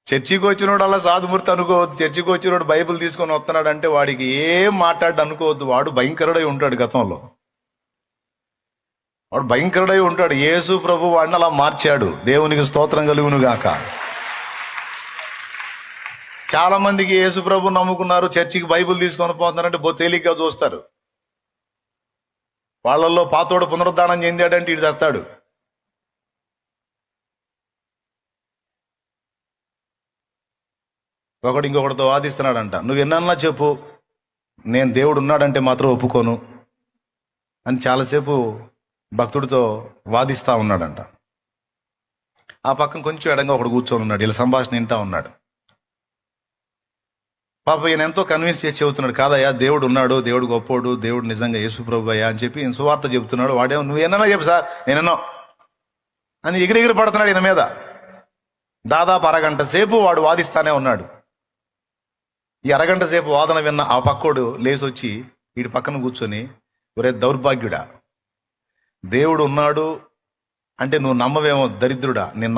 చర్చికి వచ్చినోడు అలా సాధుమూర్తి అనుకోవద్దు. చర్చికి వచ్చినోడు బైబిల్ తీసుకొని వస్తున్నాడు అంటే వాడికి ఏం మాట్లాడు అనుకోవద్దు. వాడు భయంకరుడై ఉంటాడు. గతంలో వాడు భయంకరుడై ఉంటాడు. యేసు ప్రభు వాడిని అలా మార్చాడు. దేవునికి స్తోత్రం కలుగును గాక. చాలా మందికి యేసు ప్రభు నమ్ముకున్నారు, చర్చికి బైబిల్ తీసుకొని పోతున్నారంటే తేలిగ్గా చూస్తారు. వాళ్ళల్లో పాతోడు పునరుద్ధానం చెందాడంటే ఇటు చేస్తాడు. ఒకడు ఇంకొకటితో వాదిస్తున్నాడంట. నువ్వు ఎన్నన్నా చెప్పు, నేను దేవుడు ఉన్నాడంటే మాత్రం ఒప్పుకోను అని చాలాసేపు భక్తుడితో వాదిస్తా ఉన్నాడంట. ఆ పక్కన కొంచెం ఎడంగా ఒకడు కూర్చొని ఉన్నాడు. వీళ్ళ సంభాషణ వింటా ఉన్నాడు. పాప ఈయన ఎంతో కన్విన్స్ చేసి చెబుతున్నాడు, కాదయ్యా దేవుడు ఉన్నాడు, దేవుడు గొప్పోడు, దేవుడు నిజంగా యేసు ప్రభు అయ్యా అని చెప్పి ఈయన సువార్త చెబుతున్నాడు. వాడేమో నువ్వు ఎన్నన్నా చెప్పు సార్, నేనెన్నో అని ఎగిరెగిరి పడుతున్నాడు ఈయన మీద. దాదాపు అరగంట సేపు వాడు వాదిస్తానే ఉన్నాడు. ఈ అరగంట సేపు వాదన విన్న ఆ పక్కోడు లేచి వచ్చి వీడి పక్కన కూర్చొని, ఒరే దౌర్భాగ్యుడా, దేవుడు ఉన్నాడు అంటే నువ్వు నమ్మవేమో దరిద్రుడా, నేను